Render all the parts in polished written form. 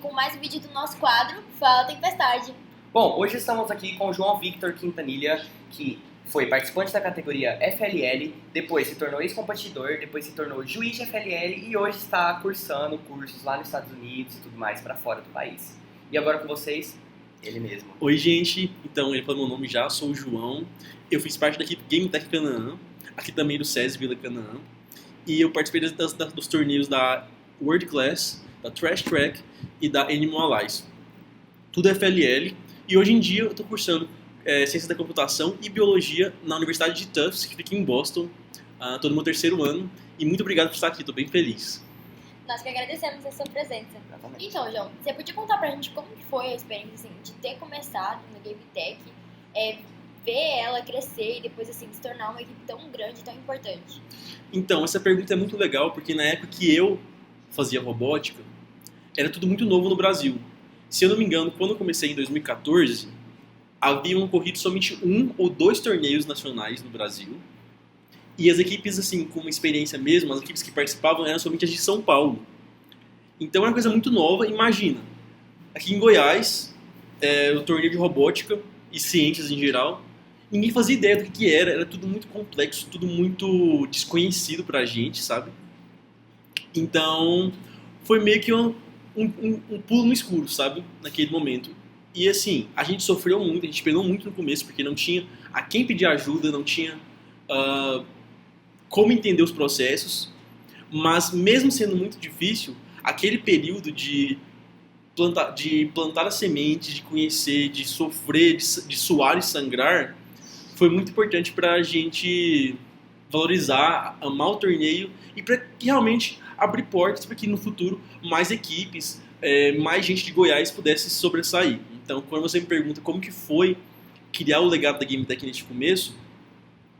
com mais um vídeo do nosso quadro Fala Tempestade. Bom, hoje estamos aqui com o João Victor Quintanilha, que foi participante da categoria FLL, depois se tornou ex-competidor, depois se tornou juiz de FLL e hoje está cursando cursos lá nos Estados Unidos e tudo mais para fora do país. E agora com vocês, ele mesmo. Oi, gente. Então, ele falou meu nome já, sou o João. Eu fiz parte da equipe Game Tech Canaã, aqui também do SESI Vila Canaã. E eu participei dos torneios da World Class, da Trash Track e da Animal Allies. Tudo é FLL. E hoje em dia eu estou cursando Ciência da Computação e Biologia na Universidade de Tufts, que fica em Boston. Estou no meu terceiro ano. E muito obrigado por estar aqui, estou bem feliz. Nós que agradecemos a sua presença. Exatamente. Então, João, você podia contar pra gente como que foi a experiência assim, de ter começado no Game Tech, ver ela crescer e depois assim, se tornar uma equipe tão grande e tão importante? Então, essa pergunta é muito legal, porque na época que eu fazia robótica, era tudo muito novo no Brasil. Se eu não me engano, quando eu comecei em 2014, haviam ocorrido somente 1 ou 2 torneios nacionais no Brasil. E as equipes, assim, com uma experiência mesmo, as equipes que participavam eram somente as de São Paulo. Então era uma coisa muito nova. Imagina, aqui em Goiás, o torneio de robótica e ciências em geral, ninguém fazia ideia do que era tudo muito complexo, tudo muito desconhecido pra gente, sabe? Então, foi meio que um pulo no escuro, sabe? Naquele momento. E assim, a gente sofreu muito, a gente penou muito no começo, porque não tinha a quem pedir ajuda, não tinha como entender os processos. Mas mesmo sendo muito difícil, aquele período de plantar a semente, de conhecer, de sofrer, de suar e sangrar, foi muito importante para a gente valorizar, amar o torneio e para que realmente abrir portas para que no futuro mais equipes, mais gente de Goiás pudesse se sobressair. Então, quando você me pergunta como que foi criar o legado da Game Tech nesse começo,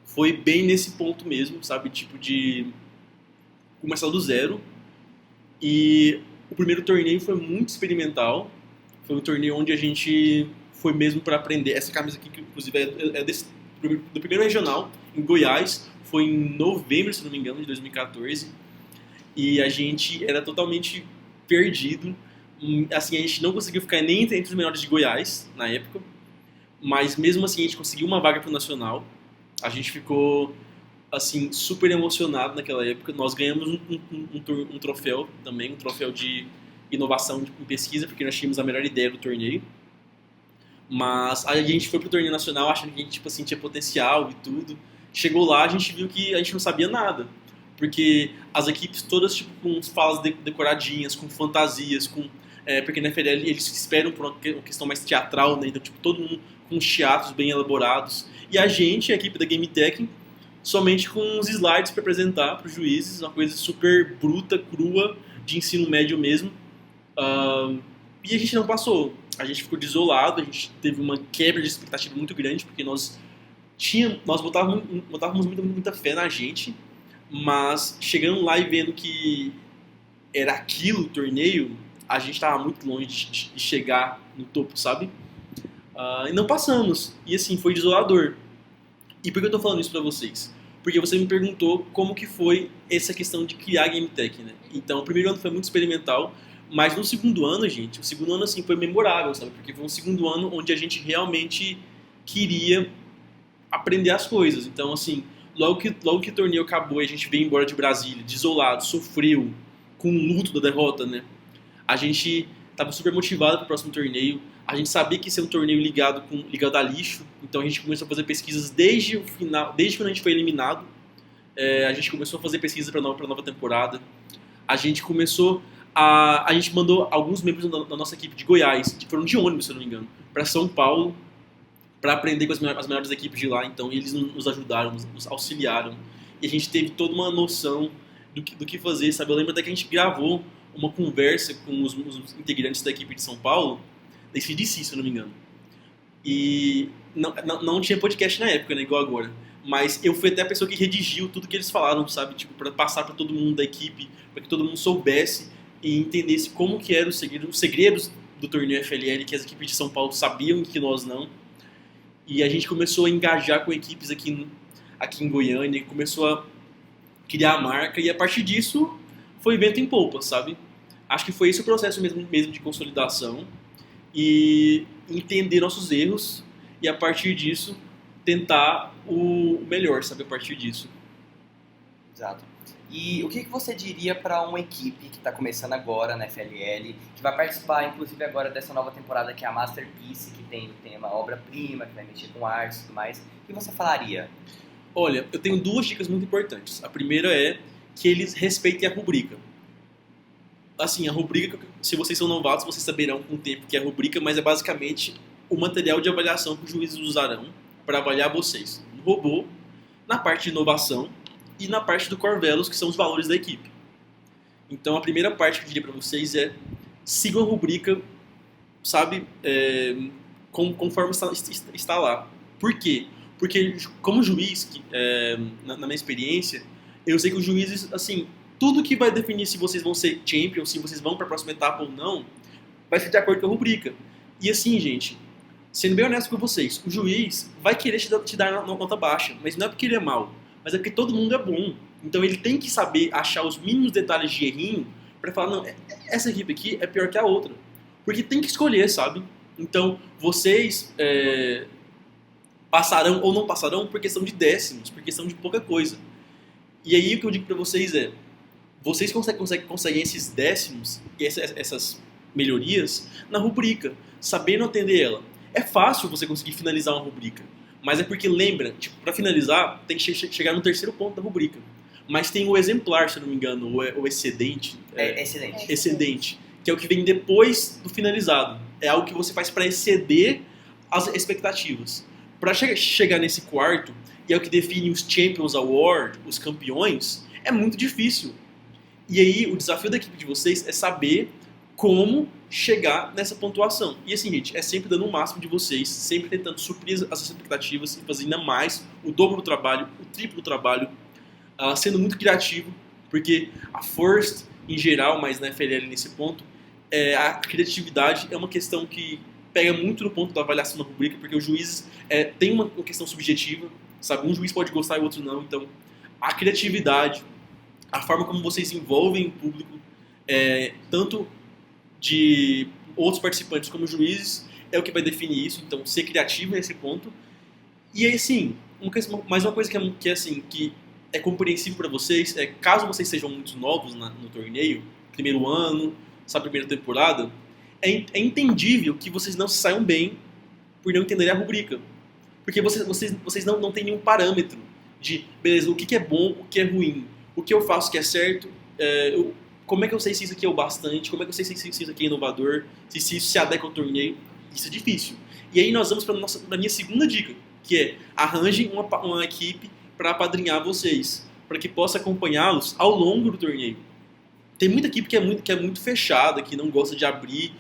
foi bem nesse ponto mesmo, sabe? Tipo de começar do zero. E o primeiro torneio foi muito experimental. Foi um torneio onde a gente foi mesmo para aprender. Essa camisa aqui, que inclusive do primeiro regional, em Goiás. Foi em novembro, se não me engano, de 2014. E a gente era totalmente perdido. Assim, a gente não conseguiu ficar nem entre os melhores de Goiás, na época. Mas mesmo assim, a gente conseguiu uma vaga pro Nacional. A gente ficou, assim, super emocionado naquela época. Nós ganhamos um troféu também, um troféu de inovação em pesquisa, porque nós tínhamos a melhor ideia do torneio. Mas a gente foi pro torneio nacional achando que a gente, tipo assim, tinha potencial e tudo. Chegou lá, a gente viu que a gente não sabia nada. Porque as equipes todas, tipo, com falas decoradinhas, com fantasias, porque na FLL eles esperam por uma questão mais teatral, né? Então, tipo, todo mundo com teatros bem elaborados. E a gente, a equipe da Game Tech, somente com uns slides para apresentar para os juízes, uma coisa super bruta, crua, de ensino médio mesmo. E a gente não passou. A gente ficou desolado, a gente teve uma quebra de expectativa muito grande, porque nós botávamos muita fé na gente, mas chegando lá e vendo que era aquilo o torneio, a gente estava muito longe de chegar no topo, sabe? E não passamos. E assim, foi desolador. E por que eu tô falando isso pra vocês? Porque você me perguntou como que foi essa questão de criar Game Tech, né? Então, o primeiro ano foi muito experimental, mas no segundo ano, gente, o segundo ano, assim, foi memorável, sabe? Porque foi um segundo ano onde a gente realmente queria aprender as coisas. Então, assim, logo que o torneio acabou e a gente veio embora de Brasília, desolado, sofreu, com o luto da derrota, né? A gente tava super motivado pro próximo torneio. A gente sabia que ia ser um torneio ligado a lixo, então a gente começou a fazer pesquisas desde o final, desde quando a gente foi eliminado. A gente começou a fazer pesquisa para nova temporada. A gente mandou alguns membros da nossa equipe de Goiás, que foram de ônibus, se eu não me engano, para São Paulo, para aprender com as melhores equipes de lá. Então eles nos ajudaram, nos auxiliaram. E a gente teve toda uma noção do que fazer, sabe? Eu lembro até que a gente gravou uma conversa com os integrantes da equipe de São Paulo, da CDC, se eu não me engano. E não tinha podcast na época, né, igual agora. Mas eu fui até a pessoa que redigiu tudo que eles falaram, sabe? Tipo, para passar para todo mundo da equipe, para que todo mundo soubesse e entendesse como que eram os segredos do torneio FLL, que as equipes de São Paulo sabiam e que nós não. E a gente começou a engajar com equipes aqui em Goiânia, começou a criar a marca, e a partir disso foi vento em polpa, sabe? Acho que foi esse o processo mesmo de consolidação e entender nossos erros e a partir disso tentar o melhor, sabe, a partir disso. Exato. E o que você diria para uma equipe que está começando agora na FLL, que vai participar, inclusive, agora dessa nova temporada que é a Masterpiece, que tem o tema obra-prima, que vai mexer com artes e tudo mais? O que você falaria? Olha, eu tenho 2 dicas muito importantes. A primeira é que eles respeitem a rubrica. Assim, a rubrica, se vocês são novatos, vocês saberão com o tempo que é a rubrica, mas é basicamente o material de avaliação que os juízes usarão para avaliar vocês no robô, na parte de inovação e na parte do core values, que são os valores da equipe. Então, a primeira parte que eu diria para vocês é sigam a rubrica, sabe, conforme está lá. Por quê? Porque, como juiz, na minha experiência, eu sei que os juízes, assim, tudo que vai definir se vocês vão ser champions, se vocês vão para a próxima etapa ou não, vai ser de acordo com a rubrica. E assim, gente, sendo bem honesto com vocês, o juiz vai querer te dar nota baixa, mas não é porque ele é mau, mas é porque todo mundo é bom. Então ele tem que saber achar os mínimos detalhes de errinho para falar, não, essa equipe aqui é pior que a outra. Porque tem que escolher, sabe? Então, vocês passarão ou não passarão por questão de décimos, por questão de pouca coisa. E aí o que eu digo para vocês é, vocês conseguem esses décimos, essas melhorias, na rubrica, sabendo atender ela. É fácil você conseguir finalizar uma rubrica, mas é porque, lembra, tipo, para finalizar, tem que chegar no terceiro ponto da rubrica. Mas tem o exemplar, se eu não me engano, o excedente. Excelente. Excedente, que é o que vem depois do finalizado. É algo que você faz para exceder as expectativas. Para chegar nesse quarto, e é o que define os Champions Award, os campeões, é muito difícil. E aí, o desafio da equipe de vocês é saber como chegar nessa pontuação. E assim, gente, é sempre dando o máximo de vocês, sempre tentando suprir as expectativas e fazer ainda mais, o dobro do trabalho, o triplo do trabalho, sendo muito criativo, porque a First, em geral, mas na FLL nesse ponto, a criatividade é uma questão que pega muito no ponto da avaliação da rubrica, porque os juízes têm uma questão subjetiva, sabe? Um juiz pode gostar e o outro não, então a criatividade, a forma como vocês envolvem o público, tanto de outros participantes como juízes, é o que vai definir isso. Então, ser criativo nesse ponto. E aí, sim, mais uma coisa que é compreensível para vocês, caso vocês sejam muito novos no torneio, primeiro ano, sabe, primeira temporada, é entendível que vocês não se saiam bem por não entenderem a rubrica. Porque vocês não têm nenhum parâmetro de, beleza, o que é bom, o que é ruim, o que eu faço que é certo, como é que eu sei se isso aqui é o bastante, como é que eu sei se isso aqui é inovador, se isso se adequa ao torneio. Isso é difícil. E aí nós vamos para a minha segunda dica, que é arranjem uma equipe para apadrinhar vocês, para que possa acompanhá-los ao longo do torneio. Tem muita equipe que é muito fechada, que não gosta de abrir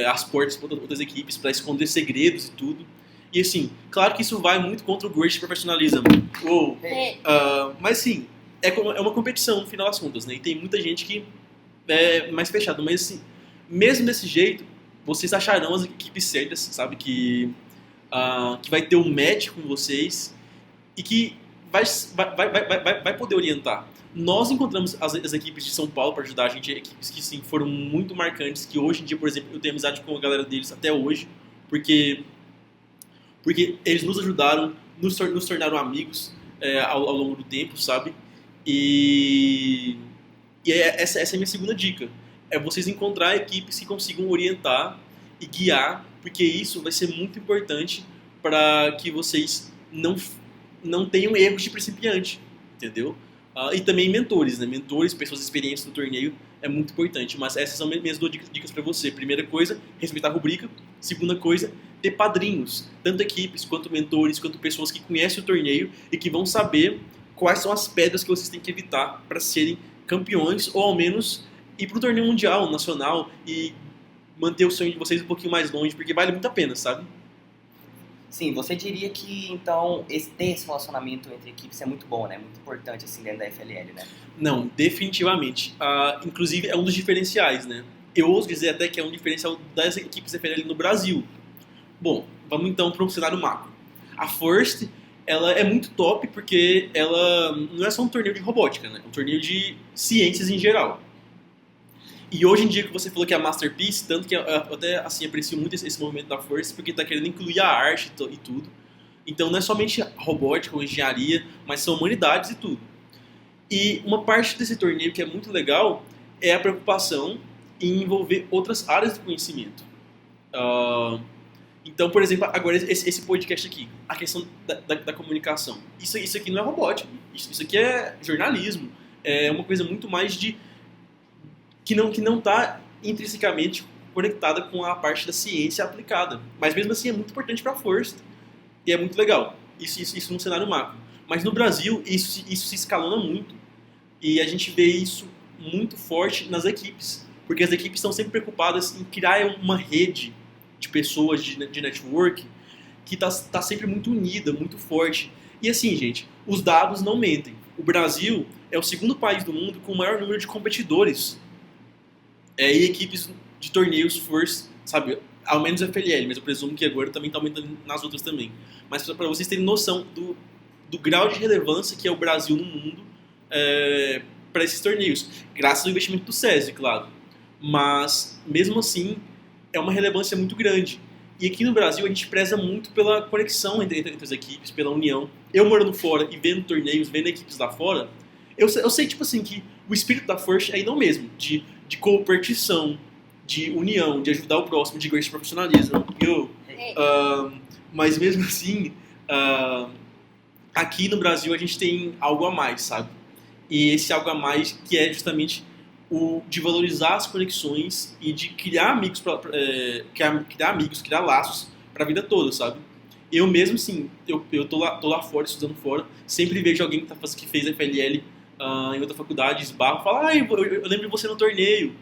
as portas para outras equipes, para esconder segredos e tudo. E assim, claro que isso vai muito contra o Great Professionalism. Mas sim, é uma competição no final das contas, né? E tem muita gente que é mais fechada. Mas assim, mesmo desse jeito, vocês acharão as equipes certas, sabe? Que vai ter um match com vocês e que vai poder orientar. Nós encontramos as equipes de São Paulo para ajudar a gente, equipes que sim, foram muito marcantes, que hoje em dia, por exemplo, eu tenho amizade com a galera deles até hoje, porque eles nos ajudaram, nos tornaram amigos ao longo do tempo, sabe? E essa é a minha segunda dica. É vocês encontrar equipes que consigam orientar e guiar, porque isso vai ser muito importante para que vocês não tenham erros de principiante, entendeu? E também mentores, né? Mentores, pessoas experientes no torneio é muito importante. Mas essas são minhas 2 dicas para você. Primeira coisa, respeitar a rubrica. Segunda coisa, ter padrinhos. Tanto equipes, quanto mentores, quanto pessoas que conhecem o torneio e que vão saber quais são as pedras que vocês têm que evitar para serem campeões ou ao menos ir para o torneio mundial, nacional e manter o sonho de vocês um pouquinho mais longe, porque vale muito a pena, sabe? Sim, você diria que, então, ter esse relacionamento entre equipes é muito bom, né? Muito importante, assim, dentro da FLL, né? Não, definitivamente. Inclusive, é um dos diferenciais, né? Eu ouso dizer até que é um diferencial das equipes FLL no Brasil. Bom, vamos então para um cenário macro. A First, ela é muito top porque ela não é só um torneio de robótica, né? É um torneio de ciências em geral. E hoje em dia que você falou que é a Masterpiece, tanto que eu até assim, aprecio muito esse movimento da First, porque tá querendo incluir a arte e tudo. Então não é somente robótica ou engenharia, mas são humanidades e tudo. E uma parte desse torneio que é muito legal é a preocupação em envolver outras áreas do conhecimento. Então, por exemplo, agora esse podcast aqui, a questão da comunicação. Isso aqui não é robótica, isso aqui é jornalismo. É uma coisa muito mais que não está intrinsecamente conectada com a parte da ciência aplicada. Mas mesmo assim é muito importante para a First e é muito legal. Isso num cenário macro. Mas no Brasil isso se escalona muito e a gente vê isso muito forte nas equipes. Porque as equipes estão sempre preocupadas em criar uma rede de pessoas, de network, que está sempre muito unida, muito forte. E assim, gente, os dados não mentem. O Brasil é o segundo país do mundo com o maior número de competidores e equipes de torneios First, sabe? Ao menos a FLL, mas eu presumo que agora também está aumentando nas outras também. Mas para vocês terem noção do grau de relevância que é o Brasil no mundo para esses torneios. Graças ao investimento do SESI, claro. Mas, mesmo assim, é uma relevância muito grande. E aqui no Brasil a gente preza muito pela conexão entre as equipes, pela união. Eu morando fora e vendo torneios, vendo equipes lá fora, eu sei tipo assim, que o espírito da First é não mesmo, de cooperação, de união, de ajudar o próximo, de esse profissionalismo. Mas mesmo assim, aqui no Brasil a gente tem algo a mais, sabe? E esse algo a mais que é justamente o de valorizar as conexões e de criar amigos, criar laços para a vida toda, sabe? Eu mesmo, sim, eu tô lá fora, estudando fora, sempre vejo alguém que fez FLL em outra faculdade, esbarro, fala, eu lembro de você no torneio,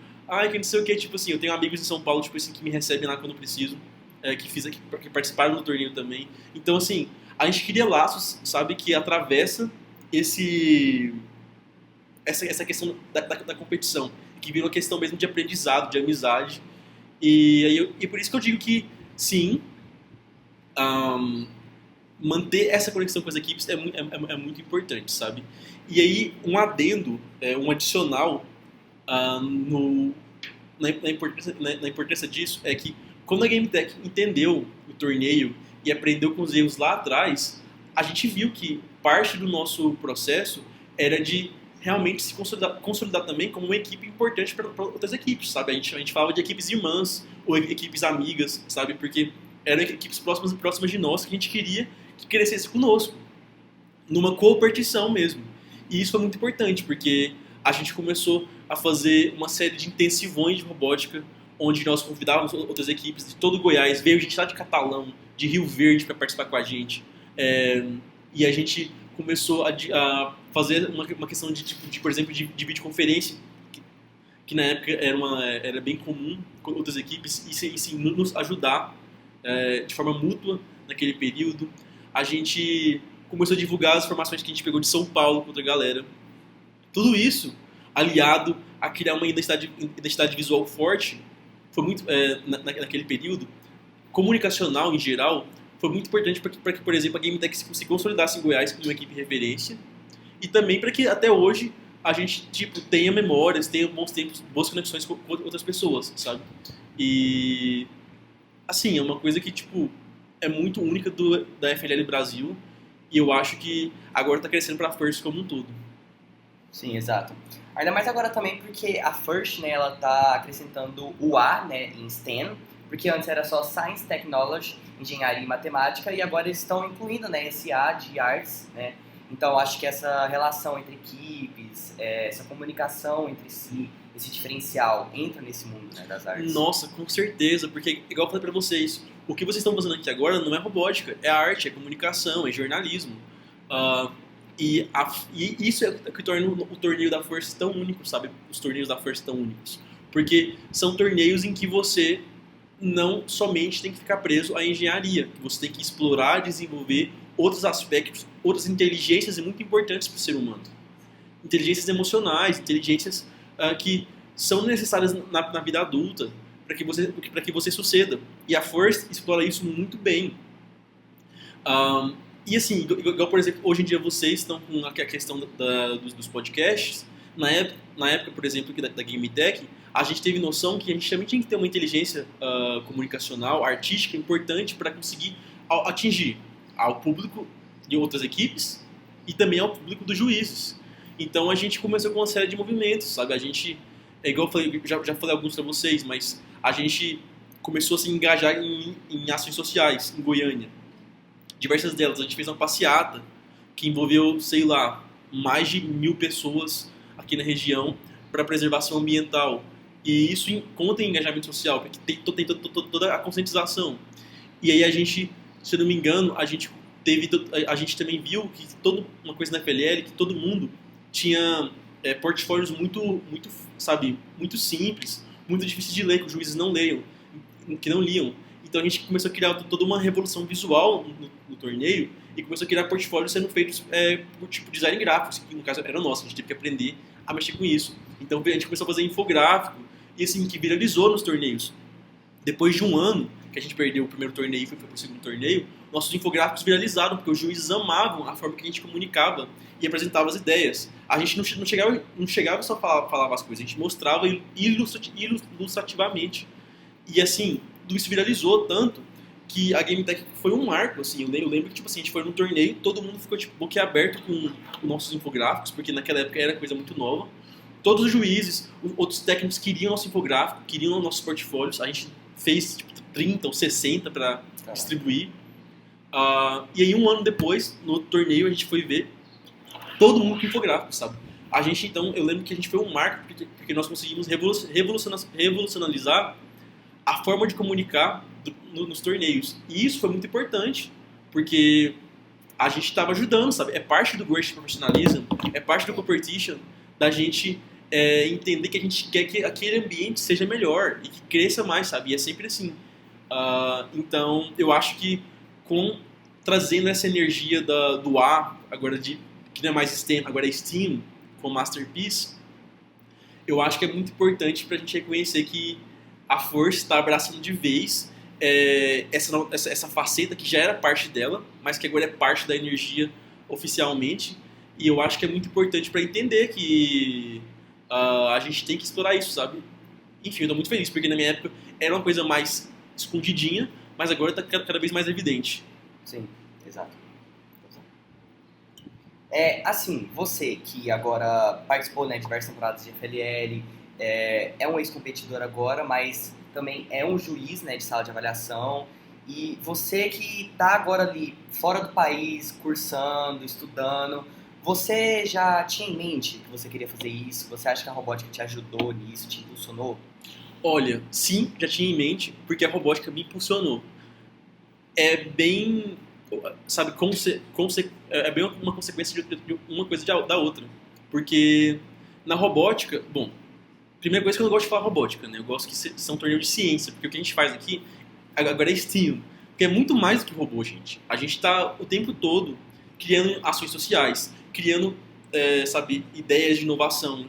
que não sei o que, tipo assim, eu tenho amigos em São Paulo, tipo assim, que me recebem lá quando preciso, que participaram do torneio também. Então, assim, a gente cria laços, sabe, que atravessa essa questão da competição, que vira uma questão mesmo de aprendizado, de amizade. E por isso que eu digo que, sim, manter essa conexão com as equipes é muito importante, sabe? E aí, um adendo, um adicional na importância disso é que, quando a GameTech entendeu o torneio e aprendeu com os erros lá atrás, a gente viu que parte do nosso processo era de realmente se consolidar também como uma equipe importante para outras equipes, sabe? A gente falava de equipes irmãs ou equipes amigas, sabe? Porque eram equipes próximas de nós que a gente queria que crescesse conosco, numa cooperação mesmo. E isso foi muito importante, porque a gente começou a fazer uma série de intensivões de robótica, onde nós convidávamos outras equipes de todo o Goiás, veio gente lá de Catalão, de Rio Verde para participar com a gente. E a gente começou a fazer uma questão de por exemplo, de videoconferência, que na época era bem comum com outras equipes, e sim, nos ajudar de forma mútua naquele período. A gente começou a divulgar as informações que a gente pegou de São Paulo com outra galera. Tudo isso aliado a criar uma identidade visual forte, foi muito, naquele período, comunicacional em geral, foi muito importante para que, por exemplo, a GameTech se consolidasse em Goiás como uma equipe referência, e também para que até hoje a gente tenha memórias, tenha bons tempos, boas conexões com outras pessoas, sabe? E assim, é uma coisa que é muito única da FLL Brasil, e eu acho que agora está crescendo para a First como um todo. Sim, exato. Ainda mais agora também porque a First, né, ela tá acrescentando o A, né, em STEM, porque antes era só Science, Technology, Engenharia e Matemática, e agora eles estão incluindo, né, esse A de Arts, né. Então acho que essa relação entre equipes, essa comunicação entre si, esse diferencial entra nesse mundo, né, das artes. Nossa, com certeza, porque igual eu falei pra vocês, o que vocês estão fazendo aqui agora não é robótica, é arte, é comunicação, é jornalismo. E isso é o que torna o torneio da First tão único, sabe? Os torneios da First tão únicos. Porque são torneios em que você não somente tem que ficar preso à engenharia, você tem que explorar, desenvolver outros aspectos, outras inteligências muito importantes para o ser humano. Inteligências emocionais, inteligências que são necessárias na vida adulta para que você suceda. E a First explora isso muito bem. E assim, igual, por exemplo, hoje em dia vocês estão com a questão dos podcasts, Na época, por exemplo, da Game Tech, a gente teve noção que a gente também tinha que ter uma inteligência comunicacional, artística, importante para conseguir atingir ao público de outras equipes e também ao público dos juízes. Então a gente começou com uma série de movimentos, sabe? A gente, é igual eu falei, já falei alguns para vocês, mas a gente começou a se engajar em ações sociais em Goiânia. Diversas delas, a gente fez uma passeata que envolveu, sei lá, mais de 1.000 pessoas aqui na região para preservação ambiental. E isso conta em engajamento social, porque tem toda a conscientização. E aí a gente, se eu não me engano, a gente também viu que toda uma coisa na FLL, que todo mundo tinha portfólios muito, sabe, muito simples, muito difíceis de ler, que os juízes não liam. Então a gente começou a criar toda uma revolução visual no torneio e começou a criar portfólios sendo feitos por tipo design gráfico, que no caso era nosso, a gente teve que aprender a mexer com isso. Então a gente começou a fazer infográfico e assim, que viralizou nos torneios. Depois de um ano que a gente perdeu o primeiro torneio e foi pro segundo torneio, nossos infográficos viralizaram, porque os juízes amavam a forma que a gente comunicava e apresentava as ideias. A gente não chegava só falava as coisas, a gente mostrava ilustrativamente. E assim, tudo isso viralizou tanto que a Game Tech foi um marco, assim. Eu lembro que tipo assim, a gente foi num torneio, todo mundo ficou tipo boquiaberto com nossos infográficos, porque naquela época era coisa muito nova. Todos os juízes, outros técnicos queriam nosso infográfico, queriam nossos portfólios. A gente fez tipo 30 ou 60 para distribuir. E aí um ano depois, no torneio, a gente foi ver todo mundo com infográfico, sabe? A gente então, eu lembro que a gente foi um marco porque nós conseguimos revolucionalizar a forma de comunicar nos torneios. E isso foi muito importante, porque a gente estava ajudando, sabe? É parte do Great Professionalism, é parte do competition, da gente entender que a gente quer que aquele ambiente seja melhor e que cresça mais, sabe? E é sempre assim. Então, eu acho que trazendo essa energia do A, agora que não é mais STEM, agora é STEAM, com Masterpiece, eu acho que é muito importante para a gente reconhecer que a Force está abraçando de vez essa faceta que já era parte dela, mas que agora é parte da energia oficialmente. E eu acho que é muito importante para entender que a gente tem que explorar isso, sabe? Enfim, eu tô muito feliz, porque na minha época era uma coisa mais escondidinha, mas agora tá cada vez mais evidente. Sim, exato. Assim, você que agora participou, né, de diversas temporadas de FLL, é um ex-competidor agora, mas também é um juiz, né, de sala de avaliação, e você que tá agora ali fora do país, cursando, estudando, você já tinha em mente que você queria fazer isso? Você acha que a robótica te ajudou nisso, te impulsionou? Olha, sim, já tinha em mente, porque a robótica me impulsionou. É bem, sabe, é bem uma consequência de uma coisa da outra. Porque na robótica, bom, primeira coisa que eu não gosto de falar robótica, né? Eu gosto que são torneios de ciência, porque o que a gente faz aqui agora é STEAM, porque é muito mais do que robô, gente. A gente está o tempo todo criando ações sociais, criando, sabe, ideias de inovação,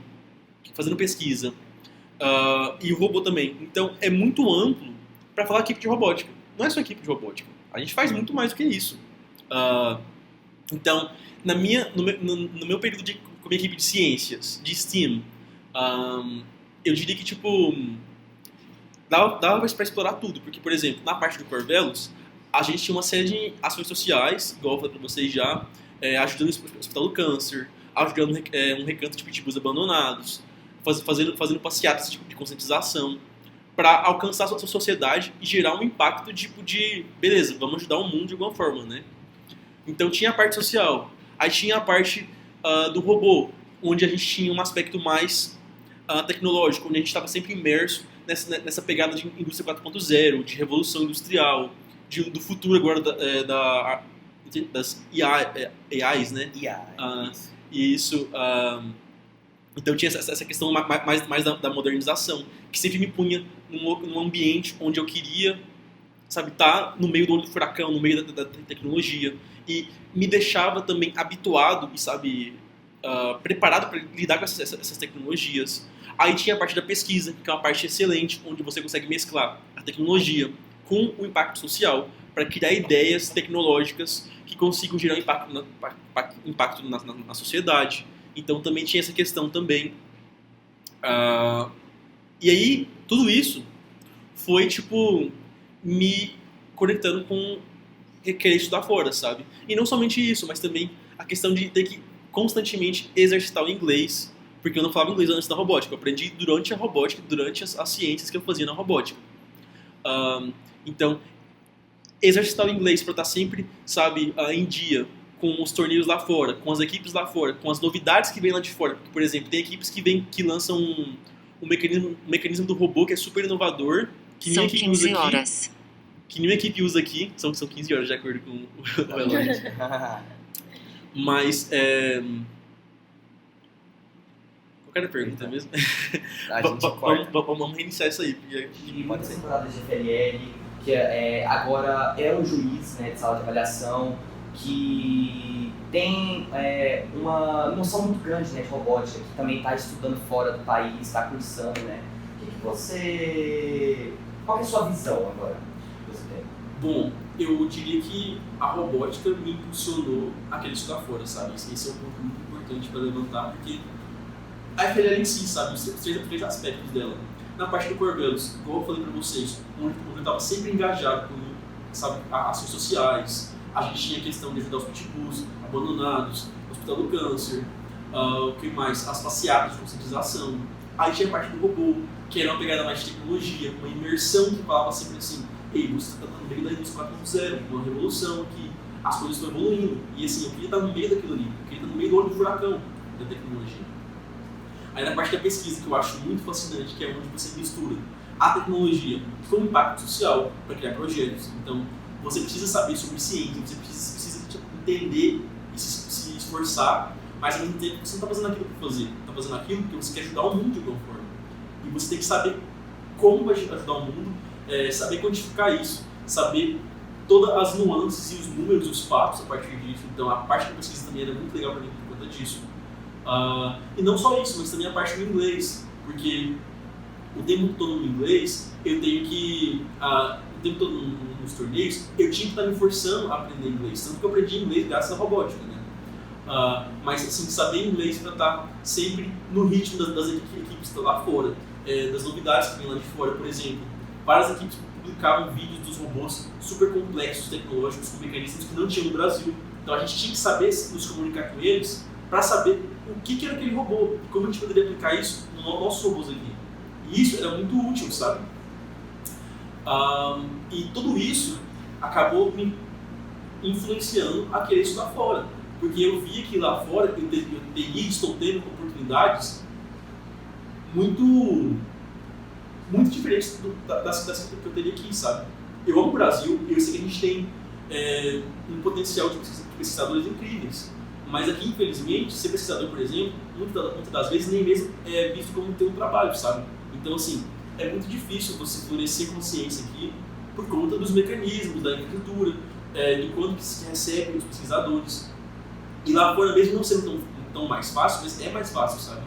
fazendo pesquisa, e o robô também. Então, é muito amplo para falar equipe de robótica. Não é só equipe de robótica. A gente faz muito mais do que isso. Então, no meu período com a minha equipe de ciências, de STEAM, eu diria que, tipo, dava para explorar tudo. Porque, por exemplo, na parte do Corvelos, a gente tinha uma série de ações sociais, igual eu falei para vocês já, ajudando o Hospital do Câncer, ajudando um recanto de pitbulls abandonados, fazendo passeatas de conscientização, para alcançar a sua sociedade e gerar um impacto tipo de, beleza, vamos ajudar o mundo de alguma forma, né? Então tinha a parte social, aí tinha a parte do robô, onde a gente tinha um aspecto mais tecnológico, onde a gente estava sempre imerso nessa pegada de indústria 4.0, de revolução industrial, do futuro agora das AIs, né? Isso. Então tinha essa questão mais da modernização, que sempre me punha num ambiente onde eu queria, sabe, estar no meio do olho do furacão, no meio da tecnologia, e me deixava também habituado e, sabe, preparado para lidar com essas tecnologias. Aí tinha a parte da pesquisa, que é uma parte excelente, onde você consegue mesclar a tecnologia com o impacto social para criar ideias tecnológicas que consigam gerar impacto na sociedade. Então também tinha essa questão também. E aí, tudo isso foi, tipo, me conectando com querer estudar fora, sabe? E não somente isso, mas também a questão de ter que constantemente exercitar o inglês, porque eu não falava inglês antes da robótica. Eu aprendi durante a robótica, durante as ciências que eu fazia na robótica. Então, exercitar o inglês para estar sempre, sabe, em dia com os torneios lá fora, com as equipes lá fora, com as novidades que vêm lá de fora. Porque, por exemplo, tem equipes que lançam um mecanismo do robô que é super inovador, que São 15 horas. Que nenhuma equipe usa aqui. São 15 horas, de acordo com o relógio. Mas, qual era a pergunta mesmo? A gente corta. Vamos reiniciar isso aí. Porque... Muitas temporadas de FLL, que agora é um juiz, né, de sala de avaliação, que tem uma noção muito grande, né, de robótica, que também está estudando fora do país, está cursando, né? Qual é a sua visão agora? Bom, eu diria que a robótica me impulsionou a querer estudar fora, sabe? Esse é um ponto muito importante para levantar, porque a FLL em si, sabe? Os três aspectos dela. Na parte do Core Values, como eu falei para vocês, onde eu estava sempre engajado com, sabe, ações sociais. A gente tinha a questão de ajudar os pitbulls abandonados, o Hospital do Câncer, o que mais? As passeatas de conscientização. Aí tinha a parte do robô, que era uma pegada mais de tecnologia, uma imersão que falava sempre assim: ei, você está no meio da indústria 4.0, uma revolução que as coisas estão evoluindo. E assim, eu queria estar no meio daquilo ali, eu queria estar no meio do olho do furacão da tecnologia. Aí na parte da pesquisa, que eu acho muito fascinante, que é onde você mistura a tecnologia com o impacto social para criar projetos. Então, você precisa saber sobre ciência, você precisa entender e se esforçar, mas ao mesmo tempo você não está fazendo aquilo para fazer, está fazendo aquilo porque você quer ajudar o mundo de alguma forma. E você tem que saber como vai ajudar o mundo, saber quantificar isso, saber todas as nuances e os números, os fatos a partir disso. Então a parte da pesquisa também era muito legal para mim por conta disso. E não só isso, mas também a parte do inglês, porque o tempo todo no inglês eu tenho que, o tempo todo nos torneios, eu tinha que estar me forçando a aprender inglês, tanto que eu aprendi inglês graças à robótica, né? Mas assim, saber inglês para estar sempre no ritmo das equipes que estão lá fora, das novidades que vêm lá de fora. Por exemplo, várias equipes publicavam vídeos dos robôs super complexos, tecnológicos, com mecanismos que não tinham no Brasil. Então a gente tinha que saber nos comunicar com eles para saber o que era aquele robô e como a gente poderia aplicar isso nos nossos robôs aqui. E isso era muito útil, sabe? E tudo isso acabou me influenciando a querer estudar fora. Porque eu via que lá fora eu teria e estou tendo oportunidades muito diferentes das que eu teria aqui, sabe? Eu amo o Brasil, eu sei que a gente tem um potencial de pesquisadores incríveis. Mas aqui, infelizmente, ser pesquisador, por exemplo, muitas das vezes nem mesmo é visto como ter um trabalho, sabe? Então, assim, é muito difícil você florescer consciência aqui por conta dos mecanismos, da infraestrutura, de quanto que se recebe os pesquisadores. E lá fora, mesmo não sendo tão mais fácil, mas é mais fácil, sabe?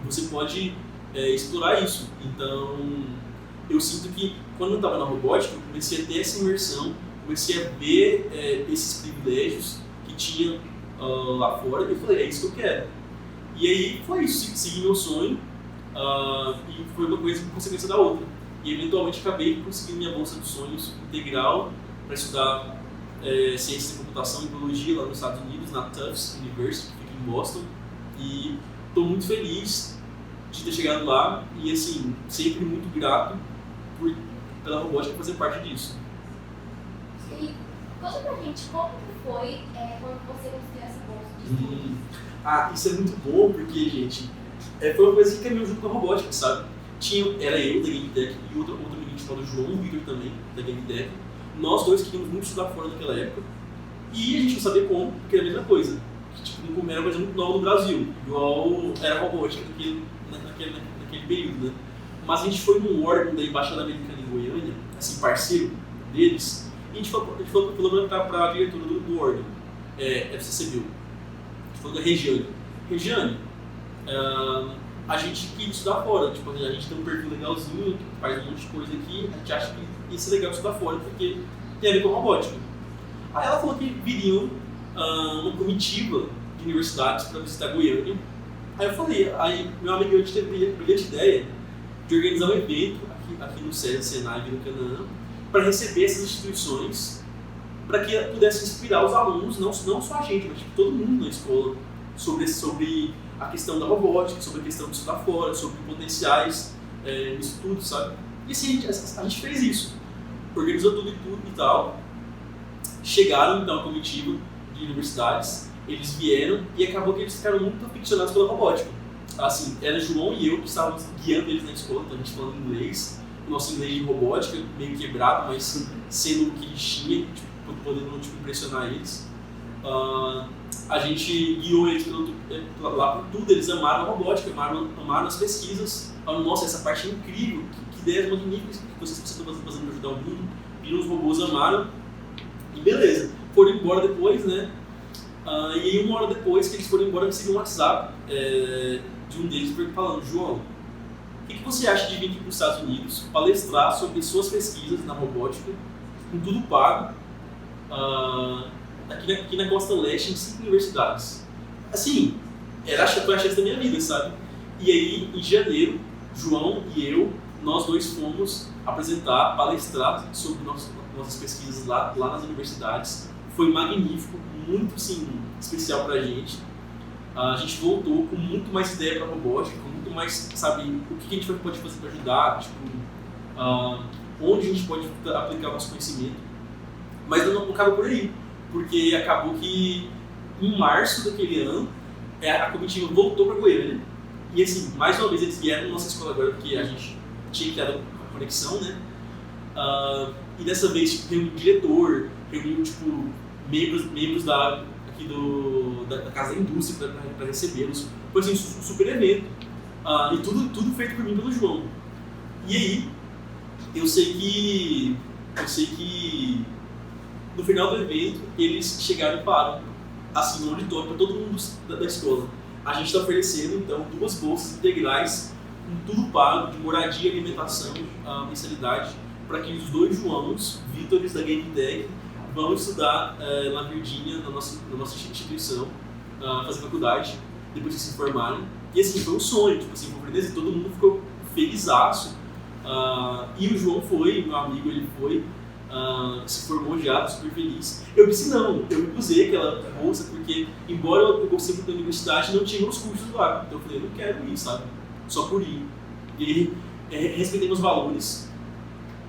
Você pode explorar isso. Então, eu sinto que quando eu estava na robótica, eu comecei a ter essa imersão, comecei a ver esses privilégios que tinha lá fora, e eu falei, é isso que eu quero. E aí foi isso, segui meu sonho, e foi uma coisa por consequência da outra. E eventualmente acabei conseguindo minha bolsa dos sonhos integral para estudar ciência da computação e biologia lá nos Estados Unidos, na Tufts University, que fica em Boston. E estou muito feliz de ter chegado lá e, assim, sempre muito grato pela robótica fazer parte disso. E conta pra gente como que foi quando você conseguiu essa bolsa de estudo. Isso é muito bom porque, gente, foi uma coisa que caminhou junto com a robótica, sabe? Era eu da GameTech e outro menino chamado João Vitor também, da GameTech. Nós dois queríamos muito estudar fora naquela época e a gente não sabia como, porque era a mesma coisa. Que, tipo, não era uma coisa muito nova no Brasil, igual era a robótica naquele período, né? Mas a gente foi num órgão da Embaixada Americana em Goiânia, assim, parceiro deles, e a gente falou para a diretora do órgão, FCCBio. A gente falou da Regiane, a gente queria estudar fora, tipo, a gente tem um perfil legalzinho, faz um monte de coisa aqui, a gente acha que isso é legal estudar fora, porque tem a ver com robótica. Aí ela falou que viriam uma comitiva de universidades para visitar Goiânia Aí eu falei, aí meu amigo e eu teve a brilhante ideia de organizar um evento aqui no SESI, Senai, aqui no Canaã, para receber essas instituições, para que pudesse inspirar os alunos, não só a gente, mas tipo, todo mundo na escola, sobre a questão da robótica, sobre a questão de estudar fora, sobre potenciais no estudo, sabe? E assim, a gente fez isso, organizou tudo e tal. Chegaram então a comitiva de universidades, eles vieram e acabou que eles ficaram muito aficionados pela robótica. Assim, era João e eu que estávamos guiando eles na escola, então a gente falando inglês, o nosso inglês de robótica meio quebrado, mas sendo o que eles tinham, tipo, podendo tipo, impressionar eles. A gente guiou eles lá por tudo, eles amaram a robótica, amaram as pesquisas. Falaram, nossa, essa parte é incrível, que ideias magníficas que vocês estão fazendo para ajudar o mundo. Viram os robôs, amaram, e beleza. Foram embora depois, né? E aí, uma hora depois que eles foram embora, eu recebi um WhatsApp de um deles falando, João, o que você acha de vir aqui para os Estados Unidos palestrar sobre suas pesquisas na robótica, com tudo pago, aqui na Costa Leste, em 5 universidades? Assim, foi a chance da minha vida, sabe? E aí, em janeiro, João e eu, nós dois fomos apresentar, palestrar sobre nossas pesquisas lá nas universidades. Foi magnífico, muito assim, especial pra gente. A gente voltou com muito mais ideia pra robótica, com muito mais, sabe, o que a gente pode fazer para ajudar, tipo, onde a gente pode aplicar o nosso conhecimento. Mas não acaba por aí, porque acabou que em março daquele ano, a comitiva voltou para Goiânia. E assim, mais uma vez eles vieram na nossa escola agora, porque a gente tinha criado a conexão, né? E dessa vez tipo, reuniu o diretor, reuniu tipo, membros da Casa da Indústria para recebê-los. Foi assim, um super evento. E tudo feito por mim e pelo João. E aí, eu sei que no final do evento, eles chegaram e falaram, assim, no auditório, para todo mundo da escola. A gente está oferecendo, então, 2 bolsas integrais, com tudo pago, de moradia, alimentação, mensalidade, para que os 2 Joãos, Vítores da Game Tech, vão estudar na Virgínia, na nossa instituição, fazer faculdade, depois que se formarem. E assim, foi um sonho, tipo assim, e todo mundo ficou felizaço. E o João foi, meu amigo, ele foi, se formou já, super feliz. Eu disse não, eu recusei aquela bolsa, porque embora eu gostei muito da universidade, não tinha os cursos lá. Então eu falei, eu não quero ir, sabe? Só por ir. E respeitei meus valores.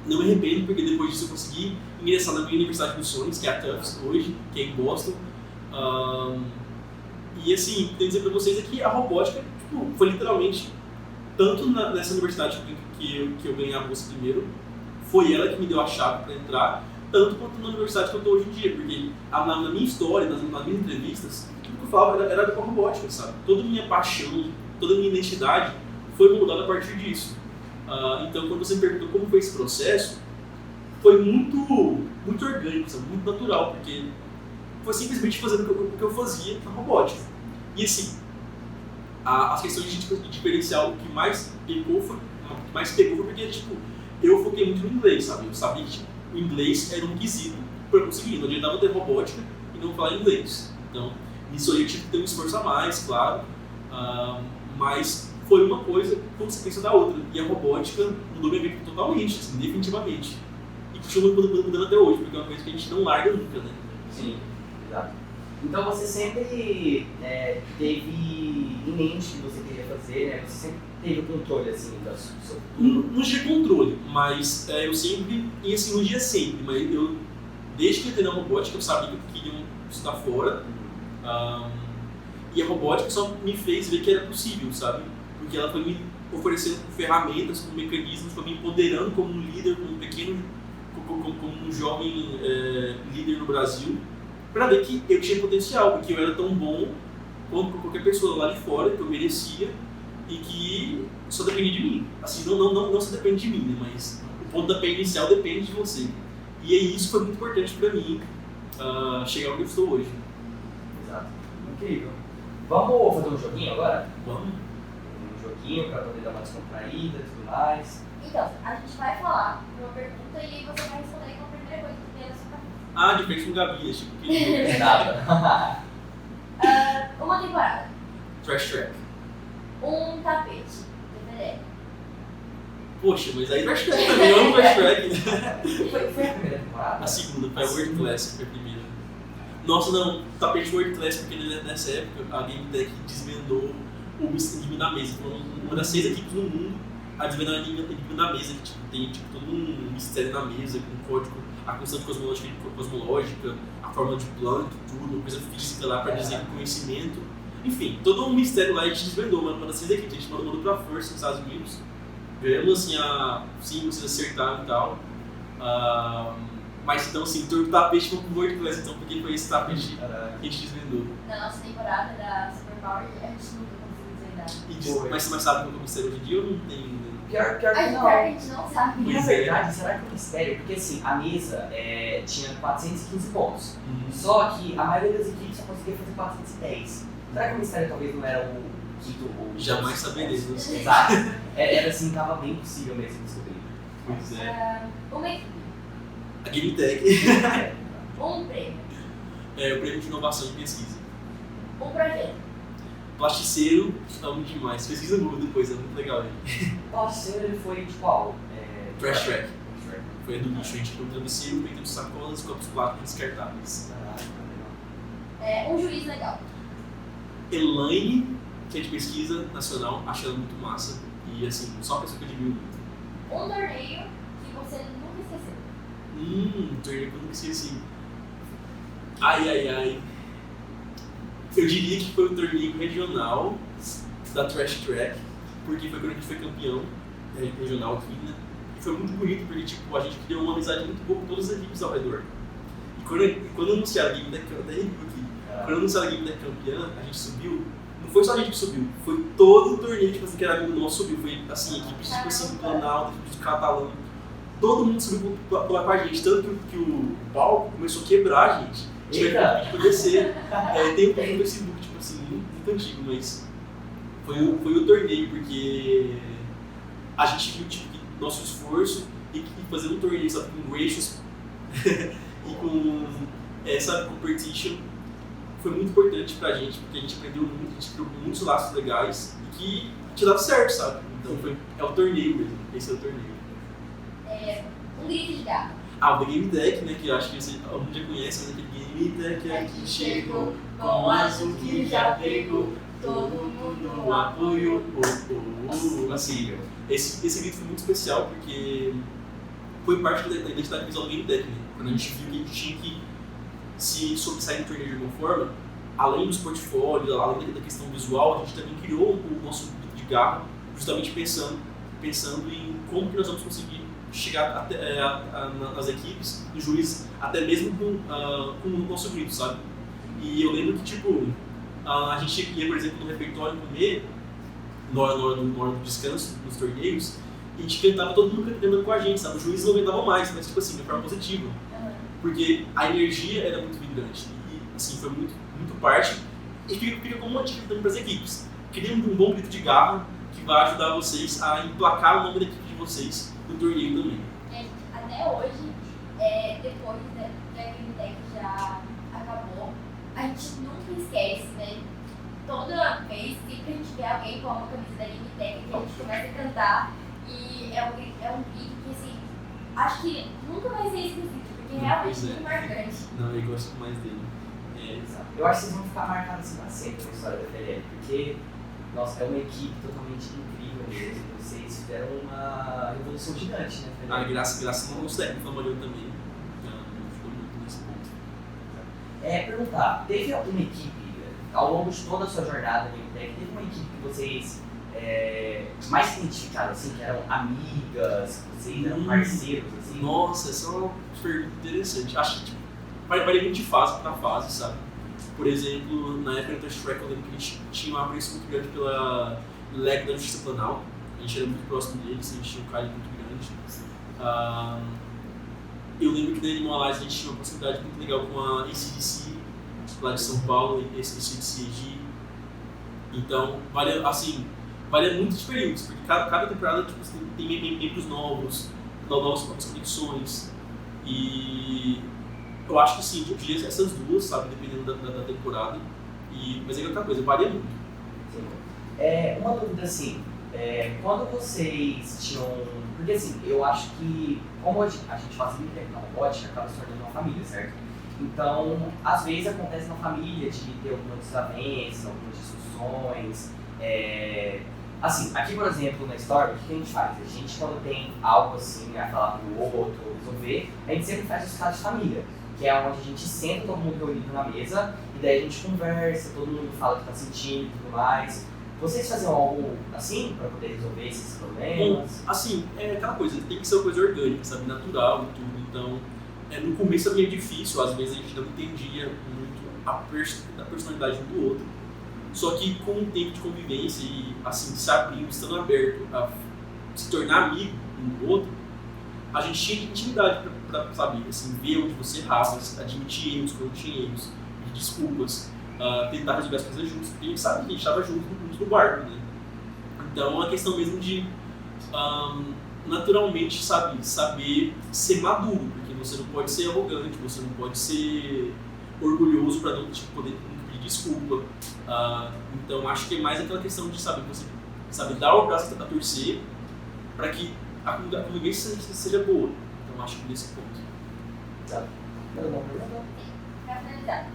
Não me arrependo, porque depois disso eu consegui ingressar na minha Universidade dos Sonhos, que é a Tufts hoje, que é em Boston. E assim, tenho que dizer pra vocês que a robótica tipo, foi literalmente, tanto nessa universidade que eu ganhei a bolsa primeiro, foi ela que me deu a chave para entrar, tanto quanto na universidade que eu estou hoje em dia, porque na minha história, nas minhas entrevistas, tudo que eu falava era com a robótica, sabe? Toda a minha paixão, toda a minha identidade foi moldada a partir disso. Então, quando você me perguntou como foi esse processo, foi muito orgânico, sabe? Muito natural, porque foi simplesmente fazendo o que eu fazia na robótica. E assim, as questões de diferencial, o que mais pegou foi porque, tipo, eu foquei muito no inglês, sabe? Eu sabia que tipo, o inglês era um quesito para eu conseguir. Não adiantava ter robótica e não falar inglês. Então, nisso aí eu tive que ter um esforço a mais, claro. Mas foi uma coisa consequência da outra. E a robótica mudou minha vida totalmente, assim, definitivamente. E continua mudando até hoje, porque é uma coisa que a gente não larga nunca, né? Sim, exato. Então você sempre teve em mente o que você queria fazer, né? Você sempre teve o controle, assim, do seu futuro? Não tinha controle, mas eu sempre, e assim, não dia sempre, mas eu, desde que eu entrei na robótica, eu sabia que eu queria estudar fora. E a robótica só me fez ver que era possível, sabe? Porque ela foi me oferecendo ferramentas, com mecanismos, foi me empoderando como um líder, como um jovem líder no Brasil, para ver que eu tinha potencial, porque eu era tão bom quanto qualquer pessoa lá de fora, que eu merecia, e que só dependia de mim. Assim, não só depende de mim, né, mas o pontapé inicial depende de você. E aí isso foi muito importante para mim, chegar onde eu estou hoje. Exato. Incrível. Vamos fazer um joguinho agora? Vamos. Um joguinho para poder dar uma descontraída e tudo mais. Então, a gente vai falar uma pergunta e aí você vai responder com a primeira coisa que vier na sua cabeça. De frente com o Gabi, tipo que... Nada. Uma temporada. Trash Track. Um tapete. DVD. Poxa, mas aí Trash Track também, eu amo Trash Track. Foi a primeira temporada? A segunda, foi a World Classic, foi a primeira. Nossa, não, tapete World Classic, porque nessa época a Game Tech desvendou o enigma da mesa. Foi uma das 6 equipes no mundo a desvendar o enigma da mesa, que tipo, tem tipo, todo um mistério na mesa, com um código, a constante cosmológica, a fórmula de Planck, tudo, coisa física lá para dizer conhecimento. Enfim, todo um mistério lá a gente desvendou, uma das 6 equipes. A gente mandou pra força nos Estados Unidos. Ganhamos assim sim, vocês acertaram e tal. Mas então assim, o tapete foi com o World Class, então porque foi esse tapete que a gente desvendou. Na nossa temporada da Super Power, a gente nunca conseguiu desvendar. Mas você sabe qual é o mistério hoje em dia ou não tem ainda? Pior que não. A gente não sabe. E na verdade, será que é um mistério? Porque assim, a mesa tinha 415 pontos. Só que a maioria das equipes só conseguia fazer 410. Será que o mistério talvez não era o quinto? Jamais saberemos. Exato. Era assim, tava bem possível mesmo descobrir. Pois é. Uma equipe. A Game Tech. Um prêmio. O prêmio de inovação e pesquisa. Um projeto. Plasticeiro, amo demais. Pesquisa no Google depois, é muito legal ele. Plasticeiro, ele foi de qual? Trash Track. Foi do lixo, a gente comprou travesseiro, vendemos sacolas, copos plásticos descartáveis. Um juiz legal. Elaine, que é de pesquisa nacional, acho ela muito massa. E assim, só uma pessoa que eu admiro muito. Um torneio que você nunca esqueceu. Torneio que eu nunca esqueci. Ai. Eu diria que foi o torneio regional da Trash Track, porque foi quando a gente foi campeão regional aqui, né? E foi muito bonito, porque tipo, a gente criou uma amizade muito boa com todas as equipes ao redor. E quando anunciaram a Game Tech, eu até review aqui, quando anunciaram a Game Tech campeã, a gente subiu. Não foi só a gente que subiu, foi todo o torneio tipo, assim, que era amigo nosso subiu. Foi assim, equipes tipo assim, do Planalto, equipes de Catalão. Todo mundo subiu lá com a gente, tanto que o palco começou a quebrar a gente. Tinha que descer. Tem um perfil no Facebook, tipo assim, muito antigo, mas foi o torneio, porque a gente viu tipo, nosso esforço e fazer um torneio, sabe, com Gracious e com Competition foi muito importante pra gente, porque a gente aprendeu muito, a gente criou muitos laços legais e que tinha dado certo, sabe? Então é o torneio mesmo, esse é o torneio. Um grito de gato. O The Game Tech, né, que eu acho que você, todo mundo já conhece, mas aquele Game Tech aqui chegou, com o azul que já pegou, todo mundo apoiou, assim, esse grito foi muito especial, porque foi parte da identidade visual do Game Tech, né, quando a gente viu que a gente tinha que se sobressair no torneio de alguma forma, além dos portfólios, além da questão visual, a gente também criou o nosso grito de garra, justamente pensando em como que nós vamos conseguir chegar até, nas equipes, no juiz, até mesmo com o nosso grito, sabe? E eu lembro que, tipo, a gente ia, por exemplo, no refeitório comer, na hora do descanso, nos torneios, e a gente cantava todo mundo cantando com a gente, sabe? O juiz não aguentava mais, mas, tipo assim, de forma positiva. Porque a energia era muito vibrante. E, assim, foi muito, muito parte. E fica como uma dica também para as equipes. Queria um bom grito de garra que vai ajudar vocês a emplacar o nome da equipe de vocês no torneio também. Até hoje, depois da Game Tech já acabou, a gente nunca esquece, né? Toda vez, sempre a gente vê alguém com uma camisa da Game Tech, que a gente começa a cantar, e é um grito que, assim, acho que nunca vai ser esquecido, porque realmente é muito marcante. Não, eu gosto mais dele. Eu acho que vocês vão ficar marcados assim pra sempre na história da FLL, porque, nossa, é uma equipe totalmente incrível mesmo. Vocês fizeram uma revolução gigante, né? Graças ao nosso técnico, o Mariano também, ajudou muito nesse ponto. Perguntar, teve alguma equipe, ao longo de toda a sua jornada de Tech, teve uma equipe que vocês mais se identificaram, assim, que eram amigas, que vocês eram parceiros, assim? Nossa, essa é uma pergunta interessante. Acho que tipo, varia muito de fase para fase, sabe? Por exemplo, na época do Trash Track, eu lembro que a gente tinha uma apreço muito grande pela LEG da Justiça Planal. A gente era muito próximo deles, a gente tinha um carinho muito grande. Eu lembro que na Animal Alliance a gente tinha uma proximidade muito legal com a ACDC, lá de São Paulo, ACDC. Então, varia muito de períodos, porque cada temporada tipo, tem membros novas conexões. E eu acho que sim, eu diria essas duas, sabe, dependendo da temporada. Mas é outra coisa, varia muito. Sim. Uma dúvida assim, quando vocês tinham... Porque assim, eu acho que, como a gente faz muito tempo na robótica, acaba se tornando uma família, certo? Então, às vezes acontece na família de ter algumas desavenças, algumas discussões. Assim, aqui por exemplo, na Story, o que a gente faz? A gente, quando tem algo assim a falar pro outro, resolver, a gente sempre faz os casos de família, que é onde a gente senta todo mundo reunido na mesa, e daí a gente conversa, todo mundo fala o que tá sentindo e tudo mais. Vocês faziam algo assim para poder resolver esses problemas? Bom, assim, é aquela coisa, tem que ser uma coisa orgânica, sabe, natural e tudo, então no começo é meio difícil, às vezes a gente não entendia muito a personalidade um do outro, só que com o tempo de convivência e assim, se abrindo, estando aberto a se tornar amigo um do outro, a gente tinha intimidade para saber, assim, ver onde você errava, admitir erros quando tinha erros, pedir desculpas, tentar resolver as coisas juntos, porque a gente sabe que a gente estava juntos no barco, né? Então é uma questão mesmo de naturalmente, sabe, saber ser maduro, porque você não pode ser arrogante, você não pode ser orgulhoso para não poder pedir desculpa. Então acho que é mais aquela questão de saber você sabe dar o braço a torcer para que a convivência seja boa. Então acho que nesse ponto. Tá. Pra finalizar,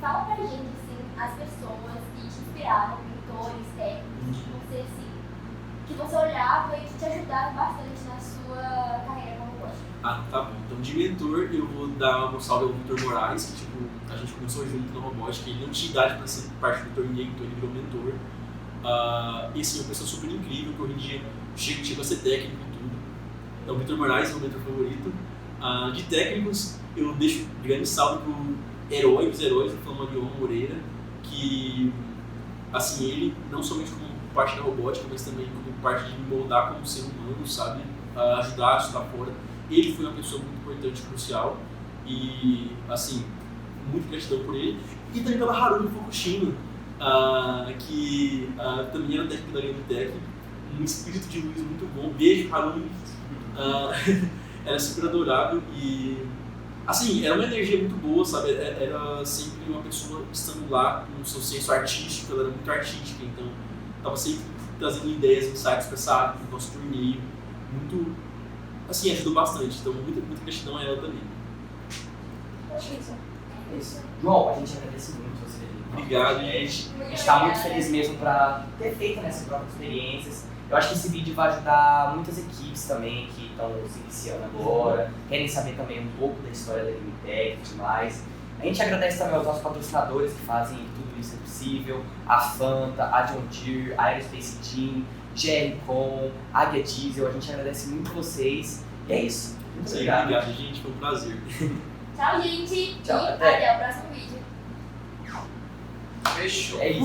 fala pra gente assim, as pessoas que te inspiraram, mentores, técnicos, que você olhava e que te ajudaram bastante na sua carreira como robótica. Tá bom. Então de mentor eu vou dar um salve ao Vitor Moraes, que tipo, a gente começou junto na robótica, ele não tinha idade para ser parte do torneio, então ele virou mentor. E assim, uma pessoa super incrível, que hoje em dia chega a ser técnico e tudo. Então o Vitor Moraes é o meu mentor favorito. De técnicos, eu deixo um grande salve pro herói dos heróis, o Flamarion Moreira, que assim, ele não somente como parte da robótica, mas também como parte de me moldar como ser humano, sabe? Ajudar a estudar fora. Ele foi uma pessoa muito importante, crucial, e assim, muito gratidão por ele. E também pela Harumi Fukushima, que também era técnico da Unitec, um espírito de luz muito bom. Beijo, Harumi. Era super adorável e assim, era uma energia muito boa, sabe? Era sempre uma pessoa estando lá com o seu senso artístico, ela era muito artística, então estava sempre trazendo ideias, insights para essa área do nosso torneio. Muito, assim, ajudou bastante, então muita gratidão a ela também. Acho que isso. É isso. João, a gente agradece muito você. Obrigado, A gente está muito feliz mesmo para ter feito essas próprias experiências. Eu acho que esse vídeo vai ajudar muitas equipes também que estão se iniciando agora, querem saber também um pouco da história da Unitec e tudo mais. A gente agradece também aos nossos patrocinadores que fazem tudo isso possível, a Fanta, a John Deere, a Aerospace Team, GRCom, Águia Diesel. A gente agradece muito vocês e é isso. Muito obrigado, gente, foi um prazer. Tchau, gente. Tchau, e até o próximo vídeo. Fechou. É isso.